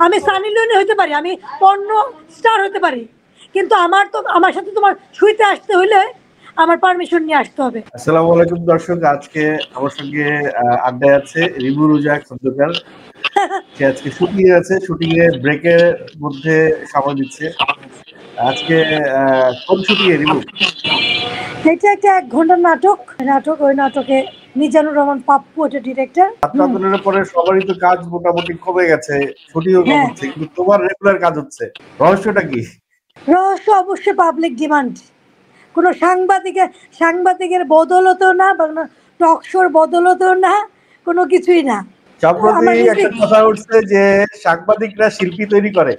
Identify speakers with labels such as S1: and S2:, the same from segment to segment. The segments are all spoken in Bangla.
S1: আমি সানি লিওনি হইতে পারি, আমি পর্ন স্টার হইতে পারি, কিন্তু আমার সাথে তোমার শুইতে আসতে হইলে আমার পারমিশন নিয়ে আসতে হবে।
S2: আসসালামু আলাইকুম দর্শক, আজকে আমার সঙ্গে আড্ডায় আছে রিমু রুজা খন্দকার। সে আজকে শুটিং এ আছে, শুটিং এ ব্রেকের মধ্যে সময় দিচ্ছে। আজকে কোন শুটিং এ রিমু?
S1: এটা একটা 1 ঘন্টার নাটক। ওই নাটকে মিজানুর রহমান পাপ্পু এটা ডিরেক্টর।
S2: আন্দোলনের পরে সবারই তো কাজ মোটামুটি কমে গেছে, ছুটিও কম হচ্ছে, কিন্তু তোমার রেগুলার কাজ হচ্ছে, রহস্যটা কি?
S1: রহস্য অবশ্যই পাবলিক ডিমান্ড। কোনো সাংবাদিকের বদলতেও না, টক শোর বদলতেও না, কোনো কিছুই না।
S2: সম্প্রতি একটা কথা উঠছে যে সাংবাদিকরা শিল্পী তৈরি করে।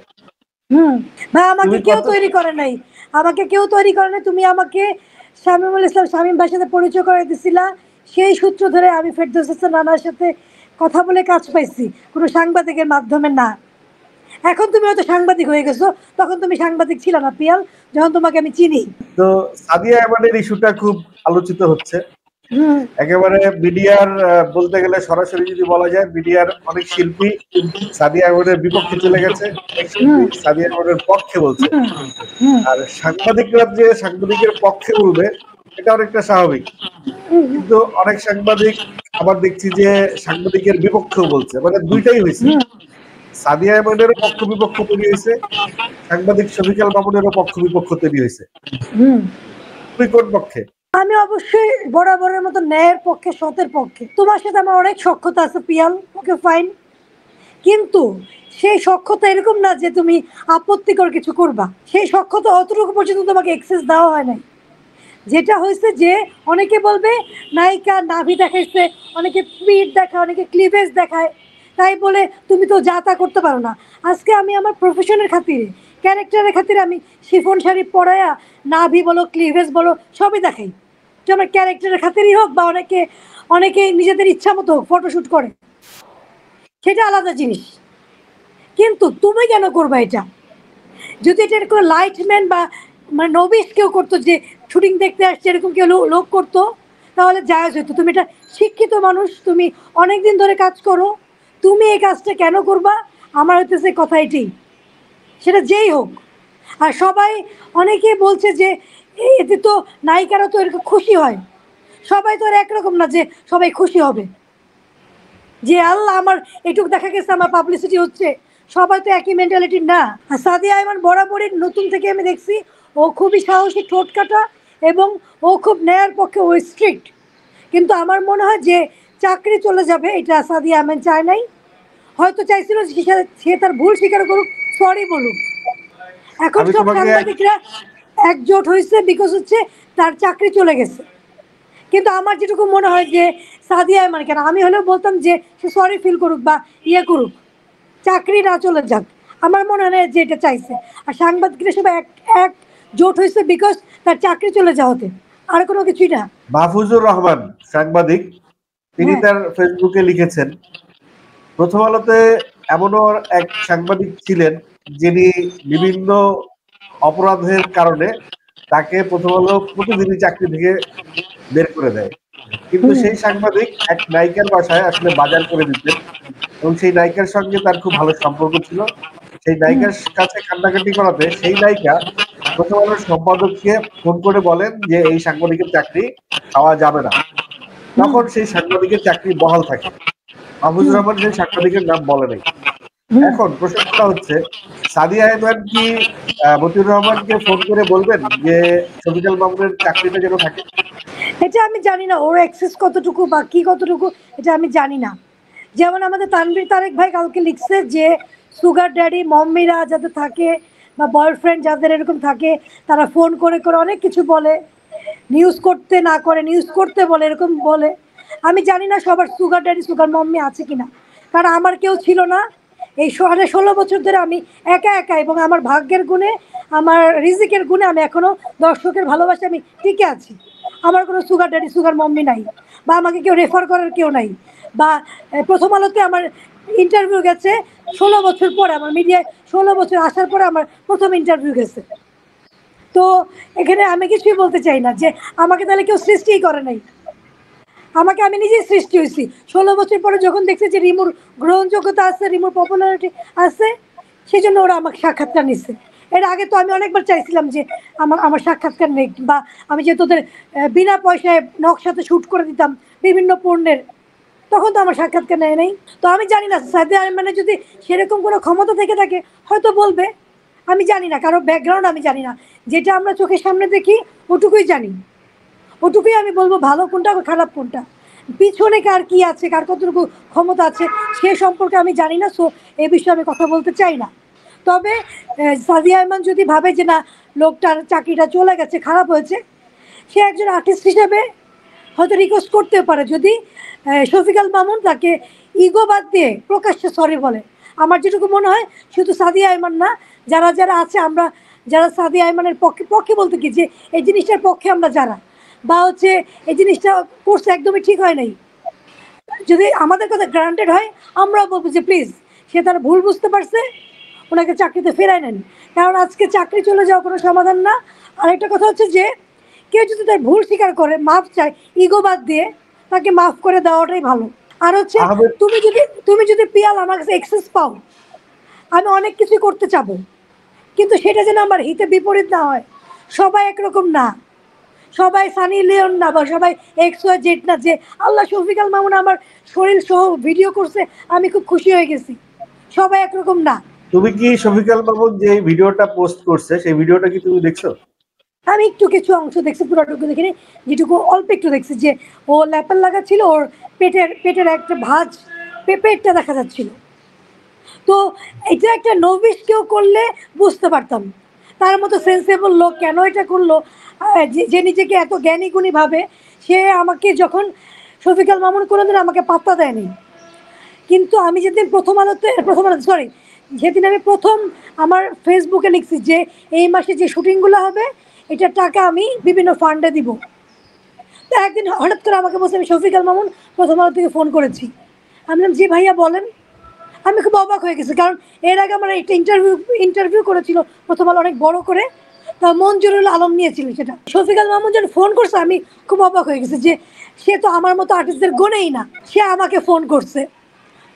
S1: ভাই আমাকে কেউ তৈরি করে নাই, তুমি আমাকে শামীমুল ইসলাম শামীম ভাইয়ের সাথে পরিচয় করে দিছিলা, সেই সূত্র ধরে আমি ফেরদৌস হাসান রানার সাথে কথা বলে কাজ পাইছি, কোনো সাংবাদিকের মাধ্যমে না। এখন তুমি হয়তো সাংবাদিক হয়ে গেছো, তখন তুমি সাংবাদিক ছিল না পিয়াল, যখন তোমাকে আমি চিনি।
S2: তো সাদিয়া আহমেদের ইস্যুটা খুব আলোচিত হচ্ছে। একেবারে মিডিয়ার বলতে গেলে সরাসরি যদি বলা যায়, মিডিয়ার অনেক শিল্পী সাদিয়া আহমেদের বিপক্ষে চলে গেছে, সাদিয়া আহমেদের পক্ষে বলছে। আর সাংবাদিকরা যে সাংবাদিকের পক্ষে বলবে এটা অনেকটা স্বাভাবিক, কিন্তু অনেক সাংবাদিক আবার দেখছি যে সাংবাদিকের বিপক্ষেও বলছে, মানে দুইটাই হয়েছে। সাদিয়া আহমেদেরও পক্ষ বিপক্ষ তৈরি হয়েছে, সাংবাদিক শফিকুল মামুনেরও পক্ষ বিপক্ষ তৈরি হয়েছে। তুই কোন পক্ষে?
S1: আমি অবশ্যই বরাবরের মতো ন্যায়ের পক্ষে, সতের পক্ষে। তোমার সাথে আমার অনেক সখ্যতা আছে পিয়াল, ওকে ফাইন, কিন্তু সেই সখ্যতা এরকম না যে তুমি আপত্তিকর কিছু করবা। সেই সখ্যতা অতটুকু পর্যন্ত তোমাকে এক্সেস দেওয়া হয় নাই। যেটা হয়েছে যে অনেকে বলবে নায়িকা নাভি দেখাইছে, অনেকে পিঠ দেখায়, অনেকে ক্লিভেজ দেখায়, তাই বলে তুমি তো যা তা করতে পারো না। আজকে আমি আমার প্রফেশনের খাতিরে, ক্যারেক্টারের খাতিরে আমি শিফন শাড়ি পরায়া নাভি বলো, ক্লিভেজ বলো, সবই দেখাই। তো আমার ক্যারেক্টারের খাতিরই হোক বা অনেকে নিজেদের ইচ্ছা মতো হোক ফটোশ্যুট করে, সেটা আলাদা জিনিস। কিন্তু তুমি কেন করবা এটা? যদি এটা কোনো লাইটম্যান বা মানে নবিশ কেউ করতো, যে শুটিং দেখতে আসছে এরকম কেউ লোক করতো, তাহলে জায়েজ হইতো। তুমি এটা শিক্ষিত মানুষ, তুমি অনেকদিন ধরে কাজ করো, তুমি এই কাজটা কেন করবা? আমার হইতেছে কথা এটাই, সেটা যেই হোক। আর সবাই অনেকে বলছে যে এতে তো নায়িকারা তো এরকম খুশি হয়, সবাই তো আর একরকম না যে সবাই খুশি হবে, যে আল্লাহ আমার এটুকু দেখা গেছে আমার পাবলিসিটি হচ্ছে, সবাই তো একই মেন্টালিটির না। আর সাদিয়া আহমেদ বরাবরই নতুন থেকে আমি দেখছি ও খুবই সাহসী, ঠোঁট কাটা, এবং ও খুব ন্যায়ের পক্ষে, ও স্ট্রিক্ট। কিন্তু আমার মনে হয় যে চাকরি চলে যাবে এটা সাদিয়া আহমেদ চায় নাই, হয়তো চাইছিল সে তার ভুল স্বীকার করুক, সরি বলুক। এখন সব সাংবাদিকরা একজোট হয়েছে বিকজ হচ্ছে তার চাকরি চলে গেছে। কিন্তু আমার যেটুকু মনে হয় যে সাদিয়া মানে কেন, আমি হলেও বলতাম যে সে সরি ফিল করুক বা ইয়ে করুক, চাকরি না চলে যাক। আমার মনে হয় যে এটা চাইছে। আর সাংবাদিকরা সবাই এক জোট হয়েছে বিকজ তার চাকরি চলে যাওয়াতে, আর কোনো কিছুই না।
S2: মাহফুজুর রহমান সাংবাদিক, তিনি তার ফেসবুকে লিখেছেন, প্রথম আলোতে এমনও এক সাংবাদিক ছিলেন যিনি বিভিন্ন অপরাধের কারণে তাকে প্রথম আলো প্রতিদিনই চাকরি থেকে বের করে দেয়, কিন্তু সেই সাংবাদিক এক নায়িকার বাসায় আসলে বাজার করে দিতেন, এবং সেই নায়িকার সঙ্গে তার খুব ভালো সম্পর্ক ছিল। সেই নায়িকার কাছে কান্নাকাটি করাতে সেই নায়িকা প্রথম আলোর সম্পাদককে ফোন করে বলেন যে এই সাংবাদিকের চাকরি পাওয়া যাবে না। তখন সেই সাংবাদিকের চাকরি বহাল থাকে। মাহফুজুর রহমান সেই সাংবাদিকের নাম বলে নাই। এখন প্রশ্নটা হচ্ছে, সাদিয়া আহমেদ কি মতিউর রহমানকে ফোন করে বলবেন যে শফিকুল মামুনের চাকরিটা যেন থাকে?
S1: এটা আমি জানি না ওর অ্যাক্সেস কতটুকু বা কি কতটুকু, এটা আমি জানি না। যেমন আমাদের তানভীর তারেক ভাই কালকে লিখছে যে সুগার ড্যাডি মম্মিরা যাদের থাকে বা বয়ফ্রেন্ড যাদের এরকম থাকে, তারা ফোন করে করে অনেক কিছু বলে, নিউজ করতে না করে নিউজ করতে বলে, এরকম বলে। আমি জানি না সবার সুগার ড্যাডি সুগার মম্মি আছে কিনা, কারণ আমার কেউ ছিল না। এই 16 বছর ধরে আমি একা একা, এবং আমার ভাগ্যের গুণে, আমার রিজিকের গুণে আমি এখনো দর্শকের ভালোবাসে আমি টিকে আছি। আমার কোনো সুগার ড্যাডি সুগার মম্মি নাই, বা আমাকে কেউ রেফার করার কেউ নাই, বা প্রথম আলোতে আমার ইন্টারভিউ গেছে 16 বছর পরে, আমার মিডিয়ায় 16 বছর আসার পরে আমার প্রথম ইন্টারভিউ গেছে। তো এখানে আমি কিছুই বলতে চাই না যে আমাকে তাহলে কেউ সৃষ্টিই করে নাই, আমাকে আমি নিজেই সৃষ্টি হয়েছি। 16 বছর পরে যখন দেখছি যে রিমুর গ্রহণযোগ্যতা আছে, রিমুর পপুলারিটি আছে, সেই জন্য ওরা আমাকে সাক্ষাৎকার নিচ্ছে। এর আগে তো আমি অনেকবার চাইছিলাম যে আমার আমার সাক্ষাৎকার নেই, বা আমি যে তোদের বিনা পয়সায় নকশাতে শ্যুট করে দিতাম বিভিন্ন পণ্যের, তখন তো আমার সাক্ষাৎকার নেয় নাই। তো আমি জানি না সাদিয়া আইমানের যদি সেরকম কোনো ক্ষমতা থেকে থাকে হয়তো বলবে, আমি জানি না, কারো ব্যাকগ্রাউন্ড আমি জানি না। যেটা আমরা চোখের সামনে দেখি ওটুকুই জানি, ওটুকুই আমি বলবো ভালো কোনটা খারাপ কোনটা। পিছনে কার কি আছে, কার কতটুকু ক্ষমতা আছে সে সম্পর্কে আমি জানি না, সো এ বিষয়ে আমি কথা বলতে চাই না। তবে সাদিয়া আইমান যদি ভাবে যে না লোকটার চাকরিটা চলে গেছে, খারাপ হয়েছে, সে একজন আর্টিস্ট হিসেবে হয়তো রিকোয়েস্ট করতে পারে, যদি শফিকুল মামুন তাকে ইগো বাদ দিয়ে প্রকাশ্যে সরি বলে। আমার যেটুকু মনে হয় শুধু সাদিয়া আইমান না, যারা যারা আছে আমরা, যারা সাদিয়া আইমানের পক্ষে পক্ষে বলতে কি যে এই জিনিসটার পক্ষে আমরা যারা, বা হচ্ছে এই জিনিসটা করছে একদমই ঠিক হয় নাই, যদি আমাদের কথা গ্রান্টেড হয় আমরাও বলবো যে প্লিজ সে তার ভুল বুঝতে পারছে, ওনাকে চাকরিতে ফেরায় নেন। কারণ আজকে চাকরি চলে যাওয়া কোনো সমাধান না। আরেকটা কথা হচ্ছে যে কেউ যদি তার ভুল স্বীকার করে মাফ চায় ইগো বাদ দিয়ে, তাকে মাফ করে দেওয়াটাই ভালো। আর হচ্ছে
S2: আহমেদ,
S1: তুমি যদি পিয়াল আমার কাছে এক্সেস পাও, আমি অনেক কিছু করতে চাবো, কিন্তু সেটা যেন আমার হিতে বিপরীত না হয়। সবাই একরকম না, সবাই সানি লিওন না, বা সবাই এক্স ওয়াই জেড না যে আল্লাহ শফিকুল মামুন আমার শরীর সহ ভিডিও করছে আমি খুব খুশি হয়ে গেছি। সবাই একরকম না।
S2: তুমি কি শফিকুল মামুন যে ভিডিওটা পোস্ট করছে সেই ভিডিওটা কি তুমি দেখছো?
S1: আমি একটু কিছু অংশ দেখছি, পুরোটুকু দেখিনি, যেটুকু অল্প একটু দেখছি যে ও ল্যাপেল লাগাচ্ছিল, ওর পেটের একটা ভাঁজ পেটটা দেখা যাচ্ছিল। তো এটা একটা নভিস কেউ করলে বুঝতে পারতাম, তার মতো সেন্সেবল লোক কেন এটা করলো, যে নিজেকে এত জ্ঞানী গুণী ভাবে। সে আমাকে যখন শফিকুল মামুন কোনোদিন আমাকে পাত্তা দেয়নি, কিন্তু আমি যেদিন প্রথম আলো সরি, যেদিন আমি প্রথম আমার ফেসবুকে লিখছি যে এই মাসে যে শুটিংগুলো হবে এটার টাকা আমি বিভিন্ন ফান্ডে দিব, তো একদিন হঠাৎ করে আমাকে বলছে আমি শফিকুল মামুন প্রথম আলো থেকে ফোন করেছি। আমি বললাম জি ভাইয়া বলেন। আমি খুব অবাক হয়ে গেছি, কারণ এর আগে আমার একটা ইন্টারভিউ করেছিল প্রথম আলো অনেক বড় করে, তা মঞ্জুরুল আলম নিয়েছিল সেটা। শফিকুল মামুন যখন ফোন করছে আমি খুব অবাক হয়ে গেছি যে সে তো আমার মতো আর্টিস্টদের গোনেই না, সে আমাকে ফোন করছে।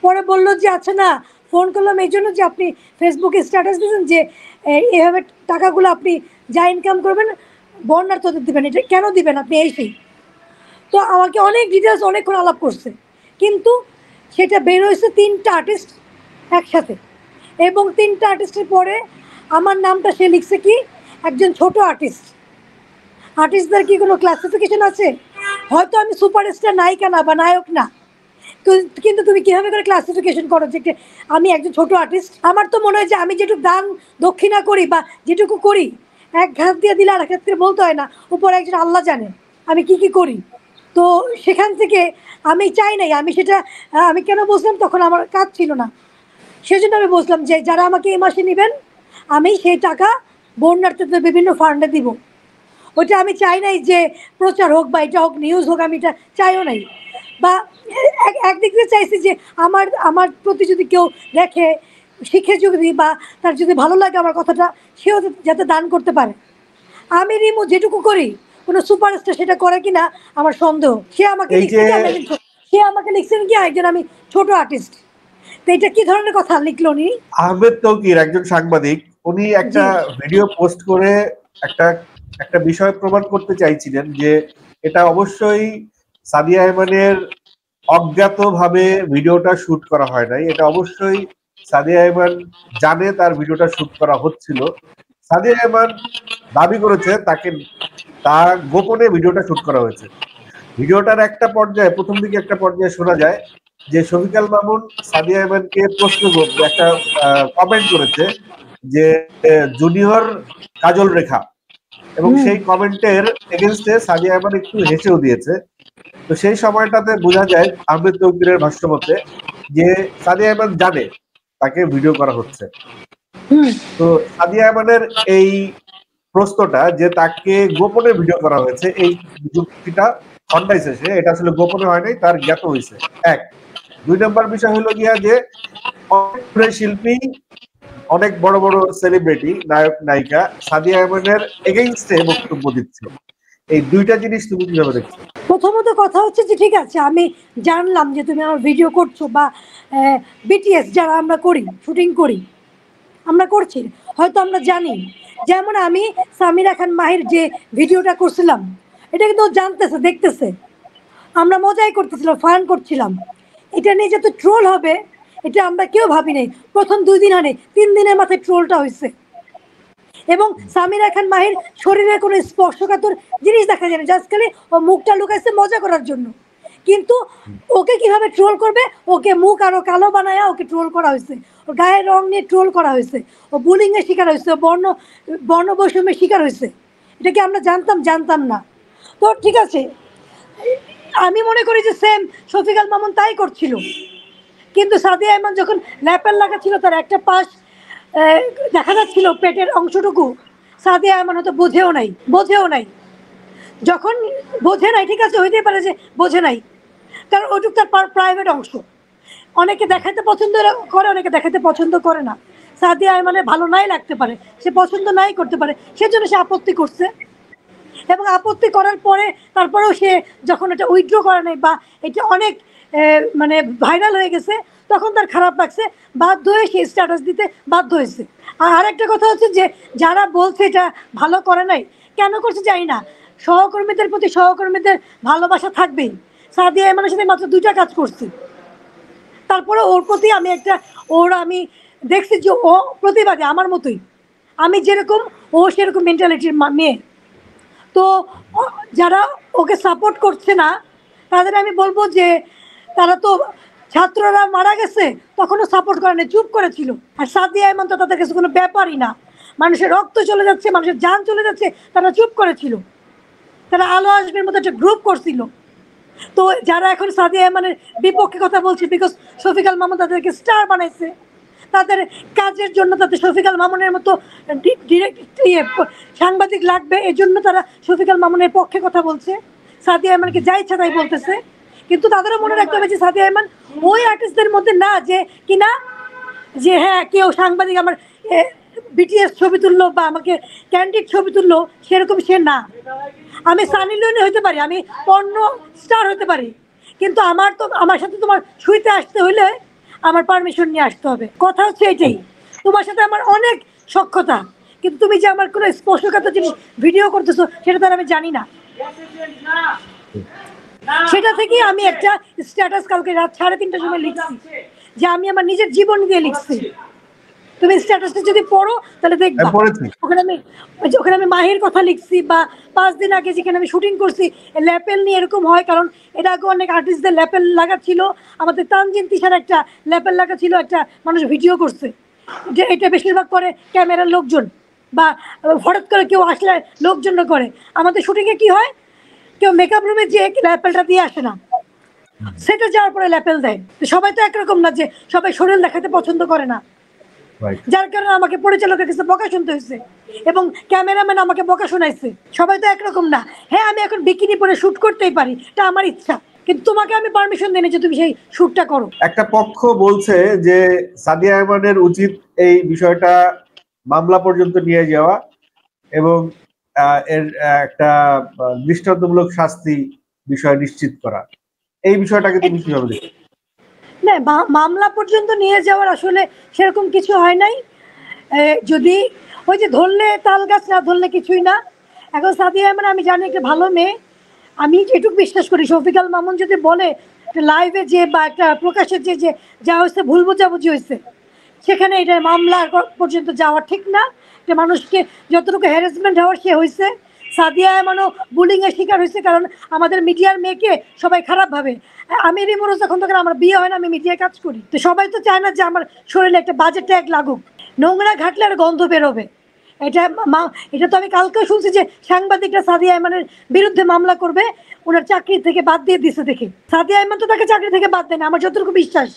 S1: পরে বললো যে আচ্ছা না, ফোন করলাম এই জন্য যে আপনি ফেসবুকে স্ট্যাটাস দিয়েছেন যে এইভাবে টাকাগুলো আপনি যা ইনকাম করবেন বন্যার্থদের দেবেন, এটা কেন দিবেন আপনি এই সেই। তো আমাকে অনেক ডিটেলস অনেকক্ষণ আলাপ করছে, কিন্তু সেটা বের হয়েছে 3টা আর্টিস্ট একসাথে, এবং 3টা আর্টিস্টের পরে আমার নামটা সে লিখছে কি একজন ছোট আর্টিস্ট। আর্টিস্টদের কি কোনো ক্লাসিফিকেশন আছে? হয়তো আমি সুপারস্টার নায়িকা না বা নায়ক না, কিন্তু তুমি কিভাবে করে ক্লাসিফিকেশন করো যে আমি একজন ছোট আর্টিস্ট? আমার তো মনে হয় যে আমি যেটুকু দান দক্ষিণা করি বা যেটুকু করি, এক ঘাত দিয়ে দিলে আর এক হাত দিয়ে বলতে হয় না, উপর একজন আল্লাহ জানে আমি কি কি করি। তো সেখান থেকে আমি চাই নাই, আমি সেটা আমি কেন বসলাম, তখন আমার কাজ ছিল না, সেজন্য আমি বসলাম যে যারা আমাকে এই মাসে নেবেন আমি সেই টাকা বন্যার্থীদের বিভিন্ন ফান্ডে দিব। ওটা আমি চাই নাই যে প্রচার হোক বা এটা হোক, নিউজ হোক, আমি এটা চাইও নাই। বা একদিক দিয়ে চাইছি যে আমার আমার প্রতি যদি কেউ দেখে শিখে যদি, বা তার যদি ভালো লাগে আমার কথাটা, সেও যাতে দান করতে পারে। আমি রিমু যেটুকু করি কোনো সুপারস্টার সেটা করে কিনা আমার সন্দেহ। সে আমাকে লিখছেন কি একজন আমি ছোট আর্টিস্ট, তো এটা কি ধরনের কথা লিখলো উনি?
S2: আহমেদ তৌকির একজন সাংবাদিক, উনি একটা ভিডিও পোস্ট করে একটা একটা বিষয় প্রমাণ করতে চাইছিলেন যে এটা অবশ্যই সাদিয়া আইমানের অজ্ঞাতভাবে ভিডিওটা শুট করা হয় নাই, এটা অবশ্যই সাদিয়া আইমান জানে তার ভিডিওটা শুট করা হচ্ছিল। সাদিয়া আইমান দাবি করেছে তার গোপনে ভিডিওটা শুট করা হয়েছে। ভিডিওটার একটা পর্যায়ে, প্রথম দিকে একটা পর্যায়ে শোনা যায় যে শফিকুল মামুন সাদিয়া আইমানকে প্রশ্ন একটা কমেন্ট করেছে যে জুনিয়র কাজল রেখা, এবং সেই কমেন্টের এগেনস্টে সাদিয়া আইমান একটু হেসেও দিয়েছে। তো সেই সময়টাতে বোঝা যায় আহমেদ তৌকিরের ভাষ্য মতে যে সাদিয়া আইমান জানে তাকে ভিডিও করা হচ্ছে। তো সাদিয়া আইমানের এই প্রশ্নটা যে তাকে গোপনে ভিডিও করা হয়েছে, এই যুক্তিটা খন্ডাইছে সে, এটা আসলে গোপনে হয় নাই, তার জ্ঞাত হয়েছে। এক, 2 নম্বর বিষয় হলো গিয়া যে অনেক শিল্পী, অনেক বড় বড় সেলিব্রিটি, নায়ক নায়িকা সাদিয়া আইমানের এগেইনস্টে বক্তব্য দিচ্ছে। এই দুইটা জিনিস তুমি কিভাবে দেখছো?
S1: প্রথমত কথা হচ্ছে যে ঠিক আছে, আমি জানলাম যে তুমি আমার ভিডিও করছো, বা বিটিএস যারা আমরা করি শুটিং করি, আমরা করছি, হয়তো আমরা জানি। যেমন আমি সামিরা খান মাহির যে ভিডিওটা করছিলাম, এটা কিন্তু ও জানতেছে, দেখতেছে, আমরা মজাই করতেছিলাম, ফান করছিলাম। এটা নিয়ে যত ট্রোল হবে এটা আমরা কেউ ভাবি নাই। প্রথম 2 দিন হয় 3 দিনের মাথায় ট্রোলটা হয়েছে। এবং সামিরা খান মাহির শরীরে কোনো স্পর্শকাতর জিনিস দেখা যায় না, জাস্ট খালি ও মুখটা লুকাইছে মজা করার জন্য। কিন্তু ওকে কিভাবে ট্রোল করবে, ওকে মুখ আরো কালো বানায়া ওকে ট্রোল করা হয়েছে, ওর গায়ের রং নিয়ে ট্রোল করা হয়েছে, ও বুলিং এর শিকার হয়েছে, বর্ণ বৈষম্যের শিকার হয়েছে। এটা কি আমরা জানতাম না। তো ঠিক আছে, আমি মনে করি যে সেম শফিক আল মামুন তাই করছিল। কিন্তু সাদিয়া আইমান যখন ল্যাপেল লাগা ছিল, তার একটা পাশ দেখা যাচ্ছিল পেটের অংশটুকু, সাদিয়া আইমান হয়তো বোঝেও নাই। যখন বোঝে নাই, ঠিক আছে, হইতেই পারে যে বোঝে নাই, কারণ ওটুক তার প্রাইভেট অংশ। অনেকে দেখাতে পছন্দ করে, অনেকে দেখাতে পছন্দ করে না। সাদিয়া আইমানের ভালো নাই লাগতে পারে, সে পছন্দ নাই করতে পারে, সেজন্য সে আপত্তি করছে। এবং আপত্তি করার পরে তারপরেও সে যখন এটা উইথড্র করে নাই বা এটা অনেক মানে ভাইরাল হয়ে গেছে, তখন তার খারাপ লাগছে, বাধ্য হয়ে সে স্ট্যাটাস দিতে বাধ্য হয়েছে। আর আরেকটা কথা হচ্ছে যে যারা বলছে এটা ভালো করে নাই, কেন করছে জানি না, সহকর্মীদের প্রতি সহকর্মীদের ভালোবাসা থাকবেই। সাদিয়া আইমানের সাথে মাত্র 2টা কাজ করছি, তারপরে ওর প্রতি আমি দেখছি যে ও প্রতিবাদী আমার মতোই, আমি যেরকম ও সেরকম মেন্টালিটির মেয়ে। তো যারা ওকে সাপোর্ট করছে না তাদের আমি বলবো যে তারা তো ছাত্ররা মারা গেছে তখনও সাপোর্ট করে না, চুপ করেছিল। আর সাদিয়া আইমান তো তাদের কাছে কোনো ব্যাপারই না, মানুষের রক্ত চলে যাচ্ছে, মানুষের জান চলে যাচ্ছে, তারা চুপ করেছিল। তারা আলো আসবের মতো একটা গ্রুপ করছিল। তো যারা এখন সাদিয়া আইমানের বিপক্ষে কথা বলছে, বিকজ শফিক আল মামুন তাদেরকে স্টার বানাইছে, তাদের কাজের জন্য তাদের শফিক আল মামুনের মতো সাংবাদিক লাগবে, এই জন্য তারা শফিক আল মামুনের পক্ষে কথা বলছে, সাদিয়া আইমানকে যা ইচ্ছা তাই বলতেছে। কিন্তু তাদেরও মনে রাখতে হবে যে সাদিয়া আইমান ওই আর্টিস্টদের মধ্যে না যে কিনা যে হ্যাঁ কেউ সাংবাদিক আমার বিটিএস ছবি তুললো বা আমাকে ক্যান্ডিড ছবি তুললো, সেরকম সে না। আমি সানি লিওনি হইতে পারি, আমি পর্ণ স্টার হতে পারি, কিন্তু আমার সাথে তোমার শুইতে আসতে হইলে আমার পারমিশন নিয়ে আসতে হবে। কথা হচ্ছে এটাই, তোমার সাথে আমার অনেক সখ্যতা, কিন্তু তুমি যে আমার কোনো স্পর্শকাতর জিনিস ভিডিও করতেছো সেটা তো আমি জানি না। সেটা থেকে আমি একটা স্ট্যাটাস কালকে রাত 3:30টার সময় লিখছি যে আমি আমার নিজের জীবন দিয়ে লিখছি। তুমি স্ট্যাটাসটা যদি পড়ো তাহলে দেখবা, ওখানে আমি মাহির কথা লিখছি, বা 5 দিন আগে যেখানে আমি শুটিং করছি ল্যাপেল নিয়ে এরকম হয়, কারণ এর আগে অনেক আর্টিস্টদের ল্যাপেল লাগা ছিল। আমাদের তানজিন তিশার একটা ল্যাপেল লাগা ছিল, একটা মানুষ ভিডিও করছে, যে এটা বেশিরভাগ করে ক্যামেরার লোকজন বা হঠাৎ করে কেউ আসলে লোকজন করে। আমাদের শুটিংয়ে কি হয়, কেউ মেকআপ রুমে যে ল্যাপেলটা দিয়ে আসে না, সেটা যাওয়ার পরে ল্যাপেল দেয়। সবাই তো একরকম না, যে সবাই শরীর দেখাতে পছন্দ করে না, যার কারণে আমাকে পরিচালকের কাছে বকা শুনতে হয়েছে এবং ক্যামেরাম্যান আমাকে বকা শোনাইছে। সবাই তো একরকম না। হ্যাঁ, আমি এখন বিকিনি পরে শুট করতেই পারি, এটা আমার ইচ্ছা, কিন্তু তোমাকে আমি পারমিশন দিই যে তুমি সেই শুটটা করো।
S2: একটা পক্ষ বলছে যে সাদিয়া আইমানের উচিত এই বিষয়টা মামলা পর্যন্ত নিয়ে যাওয়া এবং এর একটা দৃষ্টান্তমূলক শাস্তি বিষয় নিশ্চিত করা। এই বিষয়টাকে তুমি কিভাবে দেখো?
S1: না, মামলা পর্যন্ত নিয়ে যাওয়ার আসলে সেরকম কিছু হয় নাই। যদি ওই যে ধরলে তাল গাছ, না ধরলে কিছুই না। এখন সাদিয়া আইমান আমি জানি একটা ভালো মেয়ে, আমি যেটুকু বিশ্বাস করি শফিক আল মামুন যদি বলে লাইভে যে বা একটা প্রকাশের যে যা হয়েছে ভুল বোঝাবুঝি হয়েছে, সেখানে এটা মামলা পর্যন্ত যাওয়া ঠিক না। যে মানুষকে যতটুকু হ্যারাসমেন্ট হওয়ার সে হয়েছে, সাদিয়া আইমানও বুলিংয়ের শিকার হয়েছে, কারণ আমাদের মিডিয়ার মেয়েকে সবাই খারাপ ভাবে। আমি রিমোরোজ এখন তখন আমার বিয়ে হয় না, আমি মিডিয়ায় কাজ করি, তো সবাই তো চায় না যে আমার শরীরে একটা বাজে ট্যাগ লাগুক, নোংরা ঘাটলে আর গন্ধ বেরোবে। এটা তো আমি কালকেও শুনছি যে সাংবাদিকরা সাদিয়া আইমানের বিরুদ্ধে মামলা করবে, ওনার চাকরি থেকে বাদ দিয়ে দিছে দেখে। সাদিয়া আইমান তো তাকে চাকরি থেকে বাদ দেয় না, আমার যতটুকু বিশ্বাস।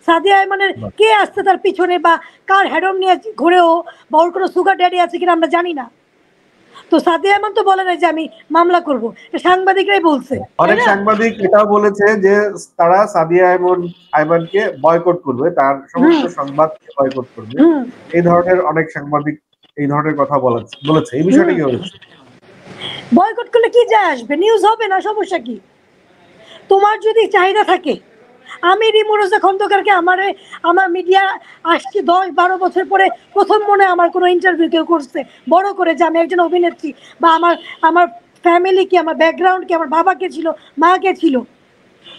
S1: সাদিয়া আইমানের কে আসছে তার পিছনে বা কার হেডম নিয়ে ঘুরেও বা ওর কোনো সুগার ড্যাডি আছে কিনা আমরা জানি না। তো সাদিয়া আইমান তো বলে না যে আমি মামলা করব, সাংবাদিকরাই বলছে।
S2: অনেক সাংবাদিক এটাও বলেছে যে তারা সাদিয়া আইমানকে বয়কট করবে, তার সমস্ত সংবাদকে বয়কট করবে। এই ধরনের অনেক সাংবাদিক এই ধরনের কথা বলেছে। এই বিষয়টা কি হয়েছে?
S1: বয়কট করলে কি যায় আসবে? নিউজ হবে না, সমস্যা কি? তোমার যদি চাহিদা থাকে আমি রিমু রোজা খন্দকারকে আমার মিডিয়া আসছি 10-12 বছর পরে প্রথম মনে আমার কোনো ইন্টারভিউ কেউ করছে বড় করে যে আমি একজন অভিনেত্রী, বা আমার ফ্যামিলি কি, আমার ব্যাকগ্রাউন্ড কি, আমার বাবা কে ছিল, মা কে ছিল।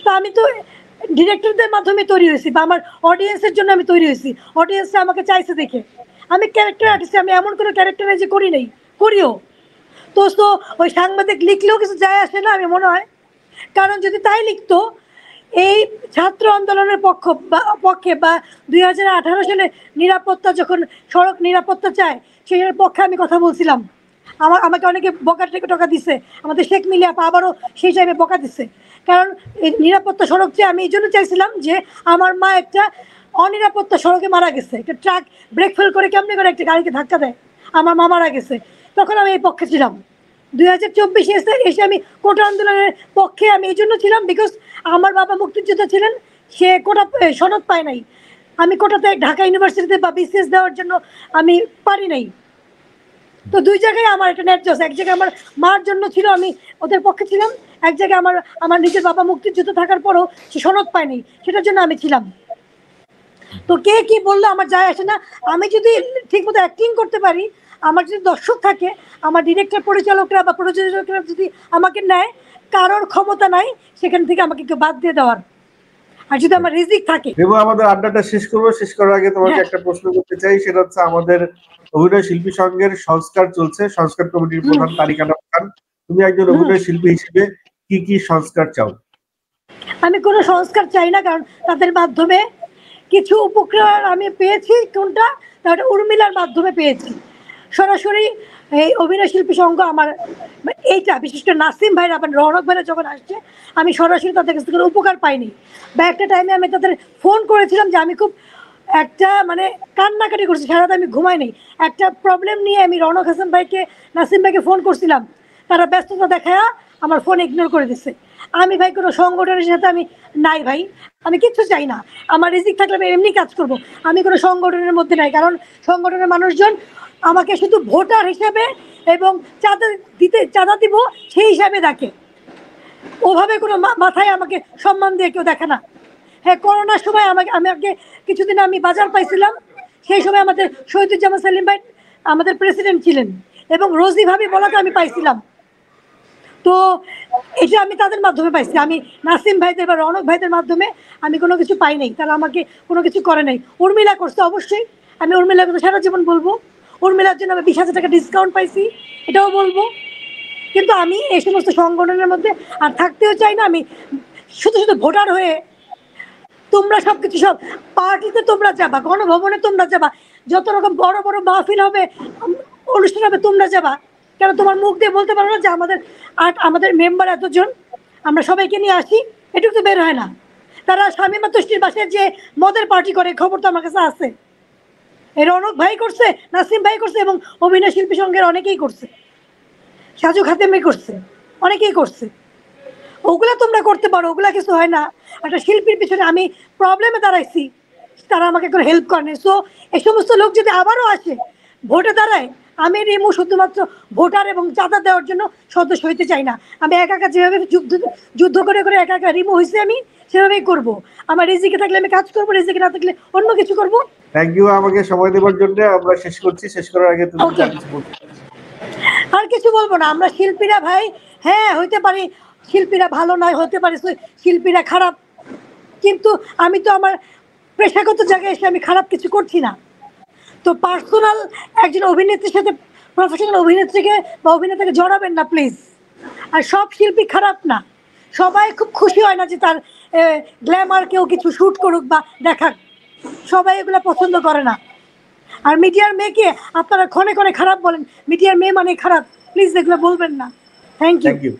S1: তো আমি তো ডিরেক্টরদের মাধ্যমে তৈরি হয়েছি, বা আমার অডিয়েন্সের জন্য আমি তৈরি হয়েছি, অডিয়েন্সরা আমাকে চাইছে দেখে। আমি ক্যারেক্টার আর্টিস্ট, আমি এমন কোনো ক্যারেক্টারাইজ করি নাই, করিও। তো ওই সাংবাদিক লিখলেও কিছু যায় আসে না, আমি মনে হয়। কারণ যদি তাই লিখতো, এই ছাত্র আন্দোলনের পক্ষে বা 2018 সালে নিরাপত্তা, যখন সড়ক নিরাপত্তা চায় সেটার পক্ষে আমি কথা বলছিলাম। আমাকে অনেকে বকা থেকে টাকা দিছে, আমাদের শেখ মিলিয়া আবারও সেই টাইমে বকা দিছে। কারণ এই নিরাপত্তা সড়ক চেয়ে আমি এই জন্য চাইছিলাম যে আমার মা একটা অনিরাপত্তা সড়কে মারা গেছে, একটা ট্রাক ব্রেক ফেল করে কেমনি করে একটা গাড়িকে ধাক্কা দেয়, আমার মা মারা গেছে। তখন আমি এই পক্ষে ছিলাম। 2024 এসে আমি কোটা আন্দোলনের পক্ষে আমি এই জন্য ছিলাম, বিকজ আমার বাবা মুক্তিযোদ্ধা ছিলেন, সে কোটা সনদ পায় নাই। আমি কোটাতে ঢাকা ইউনিভার্সিটিতে বা বিসিএস দেওয়ার জন্য আমি পারি নাই। তো দুই জায়গায় আমার একটা ন্যায্য, এক জায়গায় আমার মার জন্য ছিল, আমি ওদের পক্ষে ছিলাম, এক জায়গায় আমার নিজের বাবা মুক্তিযুদ্ধ থাকার পরও সে সনদ পায়নি, সেটার জন্য আমি ছিলাম। তো কে কি বললো আমার যায় আসে না। আমি যদি ঠিকমতো অ্যাক্টিং করতে পারি, আমার যদি দর্শক থাকে, আমার ডিরেক্টর পরিচালকরা বা প্রযোজকরা যদি আমাকে নেয়, কারোর ক্ষমতা নাই সেখান থেকে আমাকে কেউ বাদ দিয়ে দেওয়ার। আর যদি আমার রিজিক থাকে।
S2: এবং আমাদের আড্ডাটা শেষ করবো, শেষ করার আগে তোমাকে একটা প্রশ্ন করতে চাই, সেটা হচ্ছে আমাদের অভিনয় শিল্পী সংঘের সংস্কার চলছে, সংস্কার কমিটির প্রধান তারিক আনাম খান, তুমি একজন অভিনয় শিল্পী হিসেবে কি কি সংস্কার চাও?
S1: আমি কোনো সংস্কার চাই না, কারণ তাদের মাধ্যমে কিছু উপকার আমি পেয়েছি। কোনটা? তাহলে উর্মিলার মাধ্যমে পেয়েছি সরাসরি। এই অভিনয় শিল্পী সংঘ আমার এইটা, বিশেষ করে নাসিম ভাইরা আবার রৌনক ভাইরা যখন আসছে, আমি সরাসরি তাদের কাছ থেকে উপকার পাইনি। বা একটা টাইমে আমি তাদের ফোন করেছিলাম যে আমি খুব একটা মানে কান্নাকাটি করছি, সারাতে আমি ঘুমাই নেই। একটা প্রবলেম নিয়ে আমি রৌনক হাসান ভাইকে, নাসিম ভাইকে ফোন করছিলাম, তারা ব্যস্ততা দেখায়া আমার ফোন ইগনোর করে দিচ্ছে। আমি ভাই কোনো সংগঠনের সাথে আমি নাই ভাই, আমি কিচ্ছু চাই না। আমার রিজিক থাকলে আমি এমনি কাজ করব, আমি কোনো সংগঠনের মধ্যে নাই। কারণ সংগঠনের মানুষজন আমাকে শুধু ভোটার হিসেবে এবং চাঁদা দিব সেই হিসাবে দেখে, ওভাবে কোনো মাথায় আমাকে সম্মান দিয়ে কেউ দেখে না। হ্যাঁ, করোনার সময় আমাকে কিছুদিন আমি বাজার পাইছিলাম, সেই সময় আমাদের শহীদুজ্জামান সেলিম ভাই আমাদের প্রেসিডেন্ট ছিলেন, এবং রোজি ভাবি বলাকে আমি পাইছিলাম। তো এটা আমি তাদের মাধ্যমে পাইছি, আমি নাসিম ভাইদের বা রৌনক ভাইদের মাধ্যমে আমি কোনো কিছু পাই নাই, তারা আমাকে কোনো কিছু করে নাই। উর্মিলা করছে অবশ্যই, আমি উর্মিলার কথা সারা জীবন বলবো। উর্মিলার জন্য আমি 20,000 টাকা ডিসকাউন্ট পাইছি, এটাও বলবো। কিন্তু আমি এই সমস্ত সংগঠনের মধ্যে আর থাকতেও চাই না। আমি শুধু ভোটার হয়ে, তোমরা সবকিছু সব পার্টিতে তোমরা যাবা, গণভবনে তোমরা যাবা, যত রকম বড় বড় মাহফিল হবে, অনুষ্ঠান হবে, তোমরা যাবা। কেন তোমার মুখ দিয়ে বলতে পারো না যে আমাদের মেম্বার এতজন, আমরা সবাইকে নিয়ে আসি? এটুকু তো বের হয় না। তারা শামীমা তুষ্টির বাসায় যে মদের পার্টি করে, খবর তো আমার কাছে আছে। এই রৌনক ভাই করছে, নাসিম ভাই করছে, এবং অভিনয় শিল্পী সংঘের অনেকেই করছে, সাজু খাতেমে করছে, অনেকেই করছে। ওগুলা তোমরা করতে পারো, ওগুলা কিছু হয় না। একটা শিল্পীর পিছনে আমি প্রবলেমে দাঁড়াইছি, তারা আমাকে কোনো হেল্প করেনি। সো এই সমস্ত লোক যদি আবারও আসে, ভোটে দাঁড়ায়, আমি রিমু শুধুমাত্র ভোটার এবং চাঁদা দেওয়ার জন্য সদস্য হইতে চাই না। আমি একা একা যেভাবে যুদ্ধ করে একা একা রিমু হয়েছে, আমি সেভাবেই করব। আমার রিজিকে থাকলে আমি কাজ করবো, রিজিকে না থাকলে অন্য কিছু করব।
S2: থ্যাংক ইউ আমাকে সময় দেওয়ার জন্য। আমরা শেষ করছি, শেষ করার আগে তুমি কিছু বলতে?
S1: আর কিছু বলবো না। আমরা শিল্পীরা ভাই, হ্যাঁ হইতে পারি শিল্পীরা ভালো নয়, হতে পারে শিল্পীরা খারাপ, কিন্তু আমি তো আমার পেশাগত জায়গায় এসে আমি খারাপ কিছু করছি না। তো পার্সোনাল একজন অভিনেত্রীর সাথে প্রফেশনাল অভিনেত্রীকে বা অভিনেতাকে জড়াবেন না প্লিজ। আর সব শিল্পী খারাপ না, সবাই খুব খুশি হয় না যে তার গ্ল্যামার কেউ কিছু শ্যুট করুক বা দেখাক, সবাই এগুলো পছন্দ করে না। আর মিডিয়ার মেয়েকে আপনারা ক্ষণে ক্ষণে খারাপ বলেন, মিডিয়ার মেয়ে মানে খারাপ, প্লিজ এগুলো বলবেন না। Thank you.